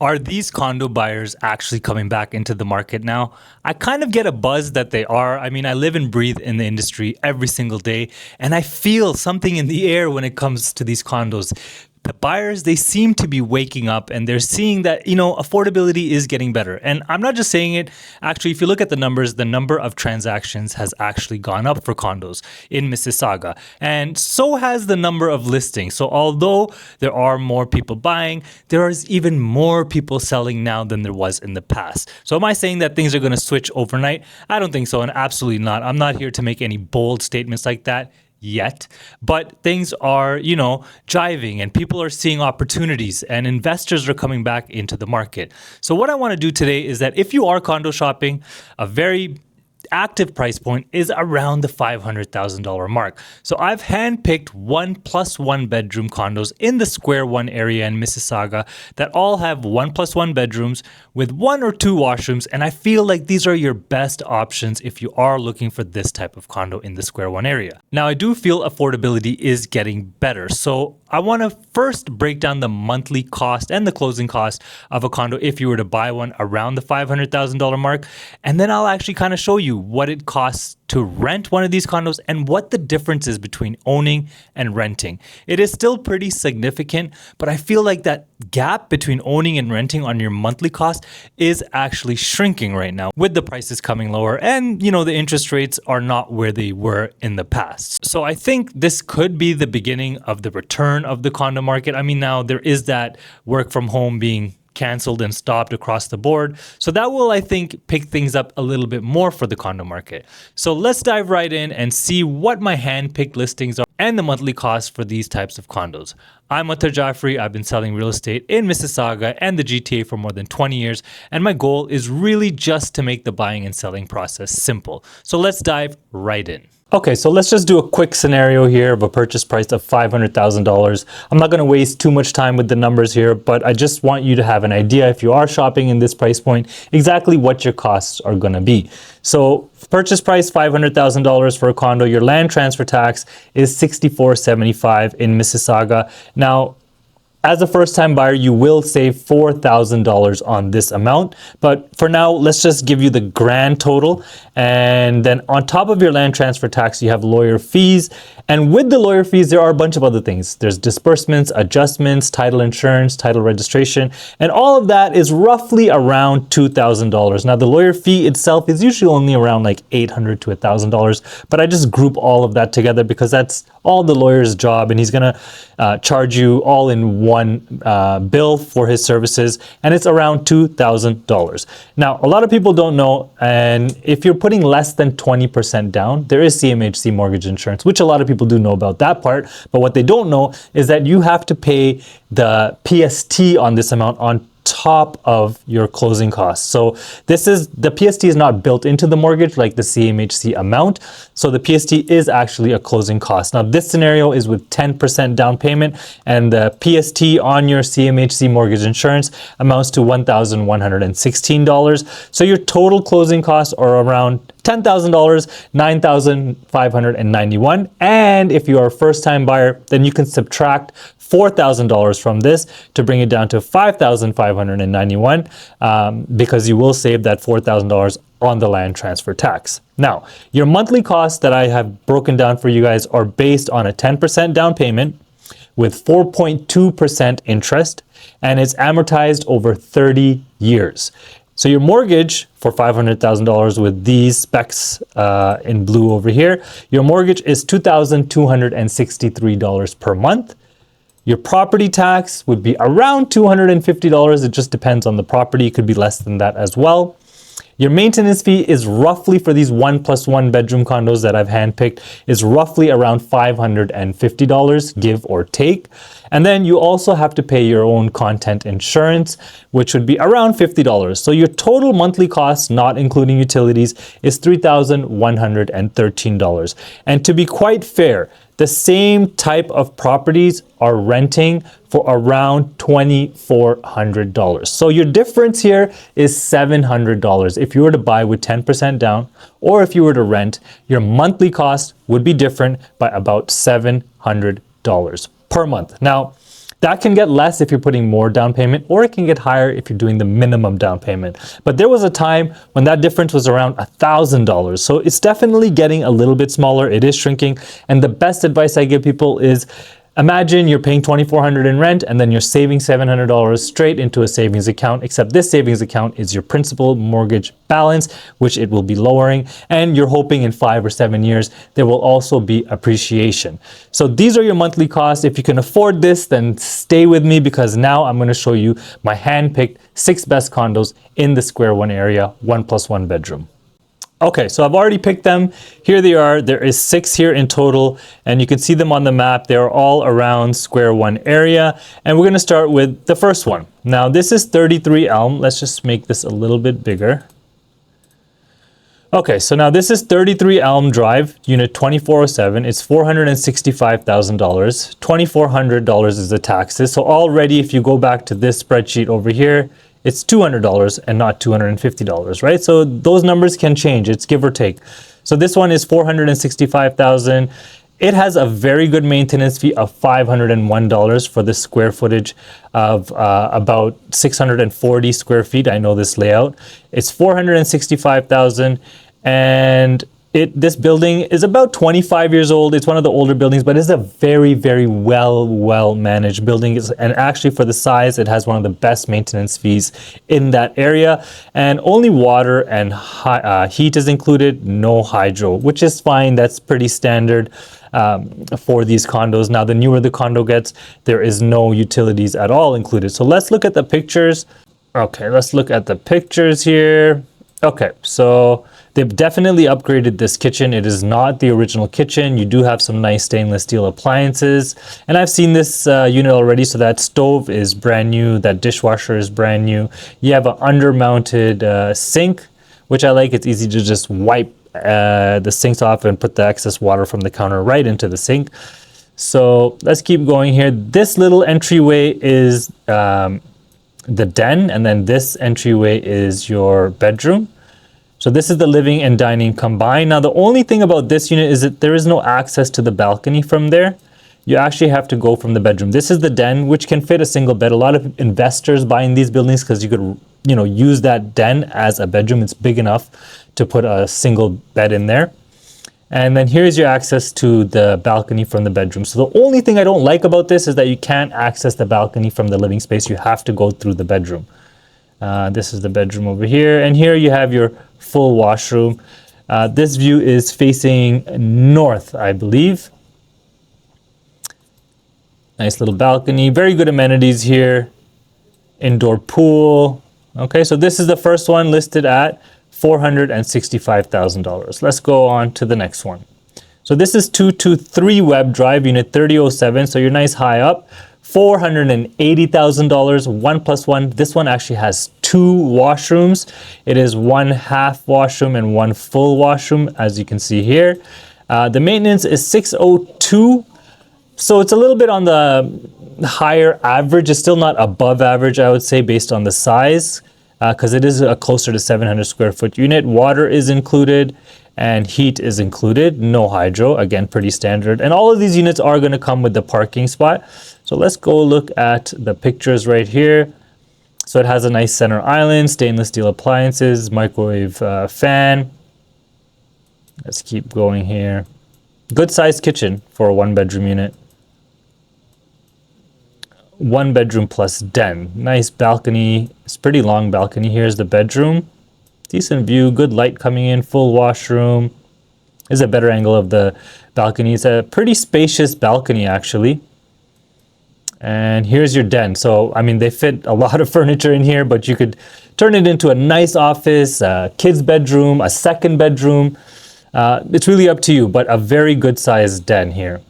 Are these condo buyers actually coming back into the market now? I kind of get a buzz that they are. I mean, I live and breathe in the industry every single day, and I feel something in the air when it comes to these condos. The buyers, they seem to be waking up and they're seeing that, affordability is getting better. And I'm not just saying it. Actually, if you look at the numbers, the number of transactions has actually gone up for condos in Mississauga. And so has the number of listings. So although there are more people buying, there is even more people selling now than there was in the past. So am I saying that things are going to switch overnight? I don't think so, and absolutely not. I'm not here to make any bold statements like that yet, but things are, jiving, and people are seeing opportunities, and investors are coming back into the market. So what I want to do today is that if you are condo shopping, a very active price point is around the $500,000 mark. So I've handpicked 1+1 bedroom condos in the Square One area in Mississauga that all have 1+1 bedrooms with 1 or 2 washrooms. And I feel like these are your best options if you are looking for this type of condo in the Square One area. Now, I do feel affordability is getting better. So I want to first break down the monthly cost and the closing cost of a condo if you were to buy one around the $500,000 mark. And then I'll actually kind of show you what it costs to rent one of these condos and what the difference is between owning and renting. It is still pretty significant, but I feel like that gap between owning and renting on your monthly cost is actually shrinking right now with the prices coming lower, and the interest rates are not where they were in the past. So I think this could be the beginning of the return of the condo market. I mean, now there is that work from home being canceled and stopped across the board. So that will, I think, pick things up a little bit more for the condo market. So let's dive right in and see what my hand-picked listings are and the monthly costs for these types of condos. I'm Atar Jaffrey. I've been selling real estate in Mississauga and the GTA for more than 20 years, and my goal is really just to make the buying and selling process simple. So let's dive right in. Okay, so let's just do a quick scenario here of a purchase price of $500,000. I'm not going to waste too much time with the numbers here, but I just want you to have an idea, if you are shopping in this price point, exactly what your costs are going to be. So purchase price $500,000 for a condo. Your land transfer tax is $64.75 in Mississauga. Now, as a first-time buyer, you will save $4,000 on this amount. But for now, let's just give you the grand total. And then on top of your land transfer tax, you have lawyer fees. And with the lawyer fees, there are a bunch of other things. There's disbursements, adjustments, title insurance, title registration, and all of that is roughly around $2,000. Now, the lawyer fee itself is usually only around like $800 to $1,000, but I just group all of that together because that's all the lawyer's job, and he's gonna charge you all in one bill for his services, and it's around $2,000. Now, a lot of people don't know, and if you're putting less than 20% down, there is CMHC mortgage insurance, which a lot of people do know about that part, but what they don't know is that you have to pay the PST on this amount on top of your closing costs. So the PST is not built into the mortgage like the CMHC amount. So the PST is actually a closing cost. Now this scenario is with 10% down payment, and the PST on your CMHC mortgage insurance amounts to $1,116. So your total closing costs are around $10,000, $9,591. And if you are a first-time buyer, then you can subtract $4,000 from this to bring it down to $5,591 because you will save that $4,000 on the land transfer tax. Now, your monthly costs that I have broken down for you guys are based on a 10% down payment with 4.2% interest, and it's amortized over 30 years. So your mortgage for $500,000 with these specs in blue over here, your mortgage is $2,263 per month. Your property tax would be around $250. It just depends on the property. It could be less than that as well. Your maintenance fee is roughly, for these 1+1 bedroom condos that I've handpicked, is roughly around $550, give or take. And then you also have to pay your own content insurance, which would be around $50. So your total monthly cost, not including utilities, is $3,113. And to be quite fair, the same type of properties are renting for around $2,400. So your difference here is $700. If you were to buy with 10% down, or if you were to rent, your monthly cost would be different by about $700 per month. Now, That can get less if you're putting more down payment, or it can get higher if you're doing the minimum down payment. But there was a time when that difference was around $1,000. So it's definitely getting a little bit smaller. It is shrinking. And the best advice I give people is, imagine you're paying $2,400 in rent and then you're saving $700 straight into a savings account, except this savings account is your principal mortgage balance, which it will be lowering. And you're hoping in 5 or 7 years, there will also be appreciation. So these are your monthly costs. If you can afford this, then stay with me, because now I'm going to show you my hand-picked 6 best condos in the Square One area, 1+1 bedroom. Okay, so I've already picked them. Here they are. There is 6 here in total, and you can see them on the map. They're all around Square One area, and we're going to start with the first one. Now, this is 33 Elm. Let's just make this a little bit bigger. Okay, so now this is 33 Elm Drive, unit 2407. It's $465,000. $2,400 is the taxes. So already, if you go back to this spreadsheet over here, it's $200 and not $250, right? So those numbers can change. It's give or take. So this one is $465,000. It has a very good maintenance fee of $501 for the square footage of about 640 square feet. I know this layout. It's $465,000, and this building is about 25 years old. It's one of the older buildings, but it's a very, very well managed building. And actually, for the size, it has one of the best maintenance fees in that area. And only water and heat is included, no hydro, which is fine. That's pretty standard for these condos. Now, the newer the condo gets, there is no utilities at all included. So let's look at the pictures. Okay, let's look at the pictures here. Okay, so they've definitely upgraded this kitchen. It is not the original kitchen. You do have some nice stainless steel appliances. And I've seen this unit already. So that stove is brand new. That dishwasher is brand new. You have an under-mounted sink, which I like. It's easy to just wipe the sinks off and put the excess water from the counter right into the sink. So let's keep going here. This little entryway is the den, and then this entryway is your bedroom. So this is the living and dining combined. Now, the only thing about this unit is that there is no access to the balcony from there. You actually have to go from the bedroom. This is the den, which can fit a single bed. A lot of investors buying these buildings because you could, use that den as a bedroom. It's big enough to put a single bed in there. And then here's your access to the balcony from the bedroom. So the only thing I don't like about this is that you can't access the balcony from the living space. You have to go through the bedroom. This is the bedroom over here. And here you have your full washroom. This view is facing north, I believe. Nice little balcony. Very good amenities here. Indoor pool. Okay, so this is the first one listed at $465,000. Let's go on to the next one. So this is 223 Webb Drive, unit 3007. So you're nice high up. $480,000, 1+1. This one actually has 2 washrooms. It is 1 half washroom and 1 full washroom, as you can see here. The maintenance is $602. So it's a little bit on the higher average. It's still not above average, I would say, based on the size, because it is a closer to 700 square foot unit. Water is included and heat is included. No hydro, again, pretty standard. And all of these units are going to come with the parking spot. So let's go look at the pictures right here. So it has a nice center island, stainless steel appliances, microwave fan. Let's keep going here. Good sized kitchen for a 1-bedroom unit. 1 bedroom plus den. Nice balcony. It's pretty long balcony. Here's the bedroom. Decent view, good light coming in, full washroom. This is a better angle of the balcony. It's a pretty spacious balcony, actually. And here's your den. So, I mean, they fit a lot of furniture in here, but you could turn it into a nice office, a kid's bedroom, a second bedroom. It's really up to you, but a very good sized den here.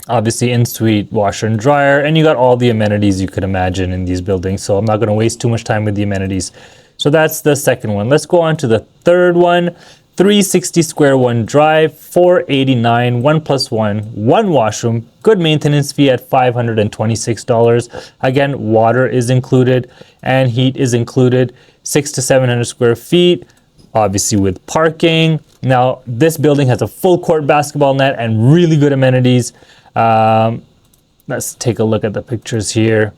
Obviously, in-suite washer and dryer, and you got all the amenities you could imagine in these buildings. So I'm not going to waste too much time with the amenities. So that's the second one. Let's go on to the third one. 360 Square One Drive, $489, 1+1, 1 washroom, good maintenance fee at $526. Again, water is included and heat is included. 600 to 700 square feet, obviously with parking. Now, this building has a full court basketball net and really good amenities. Let's take a look at the pictures here.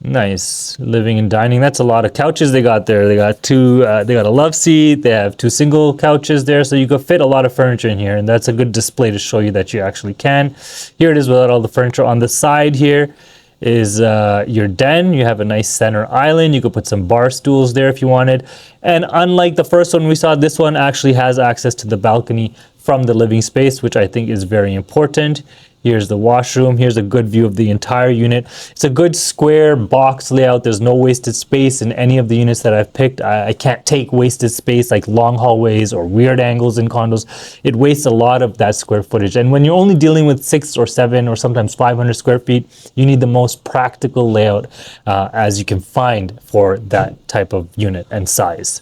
Nice living and dining. That's a lot of couches they got there. They got two. They got a love seat. They have two single couches there, so you could fit a lot of furniture in here, and that's a good display to show you that you actually can. Here it is without all the furniture. On the side here is your den. You have a nice center island. You could put some bar stools there if you wanted. And unlike the first one we saw, this one actually has access to the balcony from the living space, which I think is very important. Here's the washroom. Here's a good view of the entire unit. It's a good square box layout. There's no wasted space in any of the units that I've picked. I can't take wasted space like long hallways or weird angles in condos. It wastes a lot of that square footage. And when you're only dealing with 6 or 7 or sometimes 500 square feet, you need the most practical layout as you can find for that type of unit and size.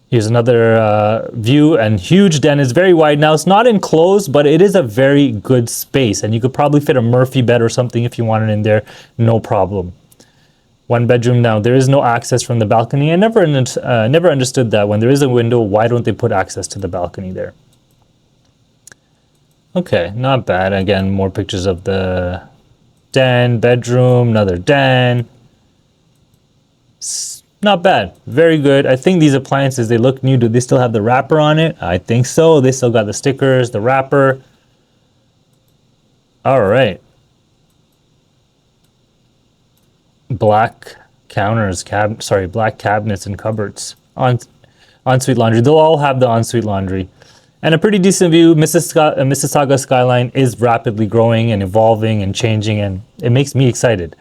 Here's another view, and huge den. Is very wide. Now it's not enclosed, but it is a very good space, and you could probably fit a Murphy bed or something if you wanted in there, no problem. One bedroom. Now there is no access from the balcony. I never understood that. When there is a window, why don't they put access to the balcony there? Okay, not bad. Again, more pictures of the den, bedroom, another den. Not bad. Very good. I think these appliances, they look new. Do they still have the wrapper on it? I think so. They still got the stickers, the wrapper. All right. Black counters, black cabinets and cupboards. Ensuite laundry. They'll all have the ensuite laundry. And a pretty decent view. Mississauga skyline is rapidly growing and evolving and changing, and it makes me excited.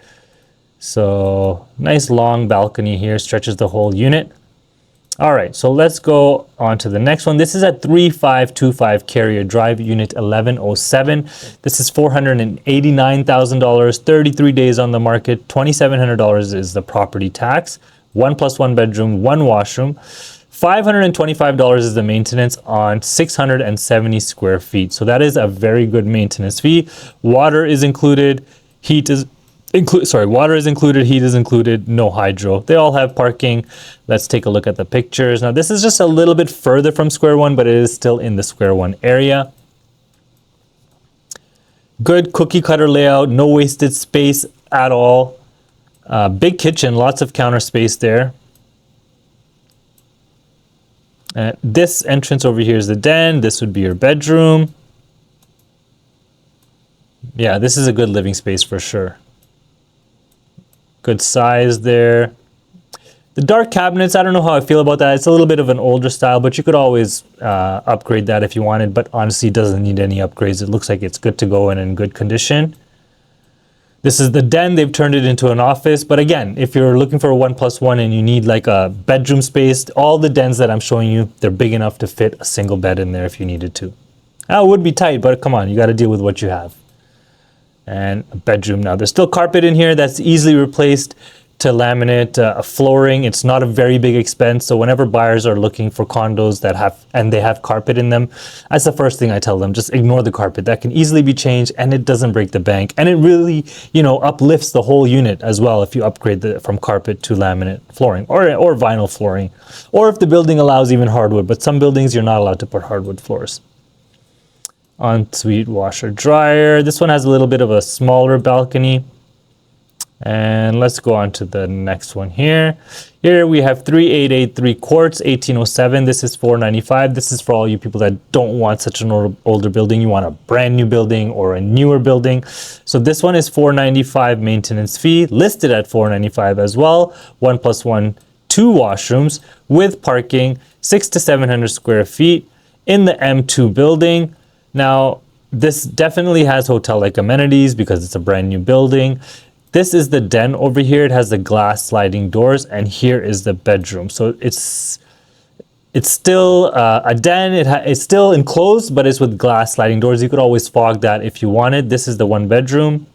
So nice long balcony here, stretches the whole unit. All right, so let's go on to the next one. This is at 3525 Carrier Drive, Unit 1107. This is $489,000, 33 days on the market, $2,700 is the property tax, 1+1 bedroom, 1 washroom. $525 is the maintenance on 670 square feet. So that is a very good maintenance fee. Water is included, water is included, heat is included, no hydro. They all have parking. Let's take a look at the pictures. Now, this is just a little bit further from Square One, but it is still in the Square One area. Good cookie cutter layout, no wasted space at all. Big kitchen, lots of counter space there. This entrance over here is the den. This would be your bedroom. Yeah, this is a good living space for sure. Good size there. The dark cabinets, I don't know how I feel about that. It's a little bit of an older style, but you could always upgrade that if you wanted, but honestly, it doesn't need any upgrades. It looks like it's good to go and in good condition. This is the den. They've turned it into an office. But again, if you're looking for a 1+1 and you need like a bedroom space, all the dens that I'm showing you, they're big enough to fit a single bed in there if you needed to. Now, it would be tight, but come on, you got to deal with what you have. And a bedroom. Now, there's still carpet in here that's easily replaced to laminate flooring. It's not a very big expense. So whenever buyers are looking for condos that they have carpet in them, that's the first thing I tell them. Just ignore the carpet. That can easily be changed and it doesn't break the bank. And it really, uplifts the whole unit as well if you upgrade from carpet to laminate flooring or vinyl flooring. Or if the building allows even hardwood. But some buildings, you're not allowed to put hardwood floors. Ensuite washer dryer. This one has a little bit of a smaller balcony. And let's go on to the next one here. Here we have 3883 Quartz, 1807. This is $495. This is for all you people that don't want such an older building. You want a brand new building or a newer building. So this one is $495 maintenance fee, listed at $495 as well. 1+1, 2 washrooms with parking, 600 to 700 square feet in the M2 building. Now, this definitely has hotel-like amenities because it's a brand new building. This is the den over here. It has the glass sliding doors, and here is the bedroom. So it's still a den. It's still enclosed, but it's with glass sliding doors. You could always fog that if you wanted. This is the 1 bedroom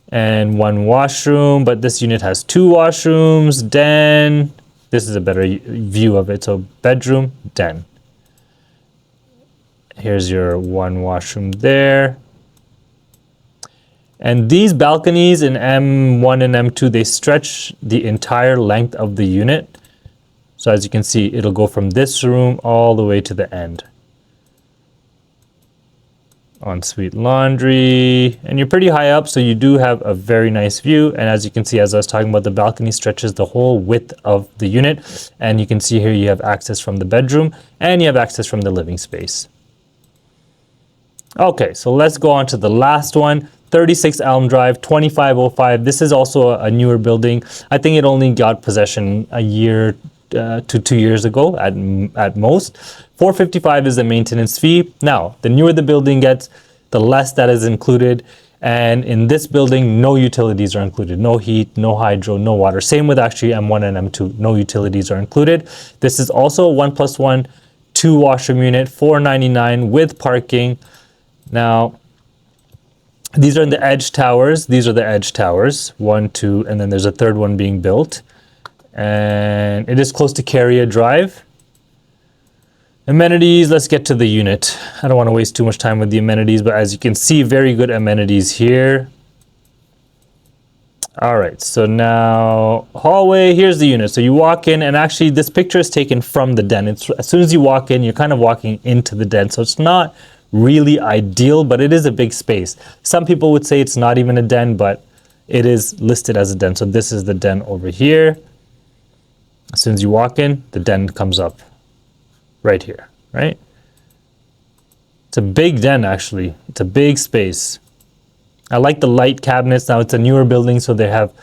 and 1 washroom, but this unit has 2 washrooms, den. This is a better view of it. So bedroom, den. Here's your 1 washroom there. And these balconies in M1 and M2, they stretch the entire length of the unit. So as you can see, it'll go from this room all the way to the end. ensuite laundry, and you're pretty high up, so you do have a very nice view. And as you can see, as I was talking about, the balcony stretches the whole width of the unit, and you can see here you have access from the bedroom and you have access from the living space. Okay, so let's go on to the last one. 36 Elm Drive, 2505. This is also a newer building. I think it only got possession a year to 2 years ago at most. 455 is the maintenance fee. Now, the newer the building gets, the less that is included. And in this building, no utilities are included. No heat, no hydro, no water. Same with actually M1 and M2. No utilities are included. This is also a 1+1, 2 washroom unit, $499 with parking. Now, these are in the edge towers. These are the edge towers, 1, 2, and then there's a third one being built. And it is close to Carrier Drive. Amenities, let's get to the unit. I don't want to waste too much time with the amenities, but as you can see, very good amenities here. All right, so now hallway, here's the unit. So you walk in, and actually this picture is taken from the den. It's, as soon as you walk in, you're kind of walking into the den. So it's not really ideal, but it is a big space. Some people would say it's not even a den, but it is listed as a den. So this is the den over here. As soon as you walk in, the den comes up right here, right? It's a big den, actually. It's a big space. I like the light cabinets. Now it's a newer building, so they have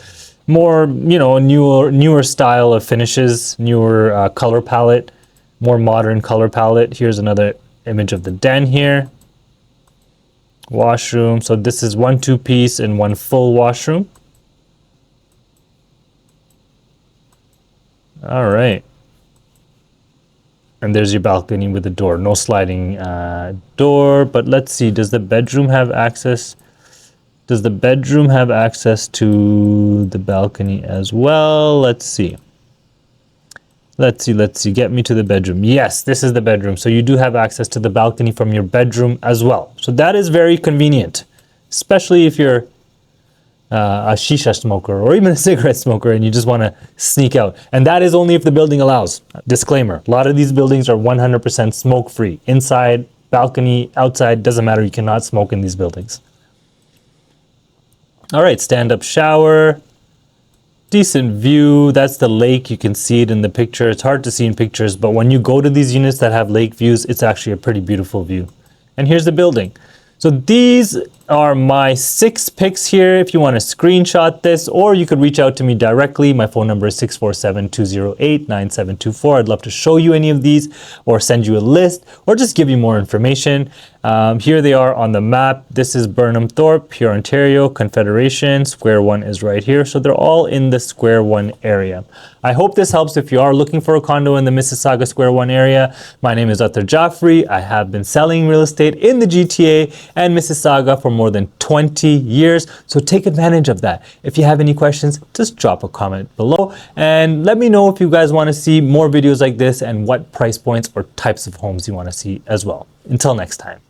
more, you know, newer style of finishes, newer color palette, more modern color palette. Here's another image of the den here. Washroom. So this is 1 2-piece and 1 full washroom. All right. And there's your balcony with the door. No sliding door, but let's see. Does the bedroom have access? Does the bedroom have access to the balcony as well? Let's see. Let's see. Get me to the bedroom. Yes, this is the bedroom. So you do have access to the balcony from your bedroom as well. So that is very convenient, especially if you're a shisha smoker or even a cigarette smoker and you just want to sneak out. And that is only if the building allows. Disclaimer, a lot of these buildings are 100% smoke free. Inside, balcony, outside, doesn't matter. You cannot smoke in these buildings. All right, stand-up shower. Decent view. That's the lake. You can see it in the picture. It's hard to see in pictures, but when you go to these units that have lake views, it's actually a pretty beautiful view. And here's the building. So these are my 6 picks here. If you want to screenshot this, or you could reach out to me directly. My phone number is 647-208-9724. I'd love to show you any of these or send you a list or just give you more information. Here they are on the map. This is Burnham Thorpe, Pure Ontario, Confederation. Square One is right here. So they're all in the Square One area. I hope this helps if you are looking for a condo in the Mississauga Square One area. My name is Athar Jaffrey. I have been selling real estate in the GTA and Mississauga for more than 20 years. So take advantage of that. If you have any questions, just drop a comment below and let me know if you guys want to see more videos like this and what price points or types of homes you want to see as well. Until next time.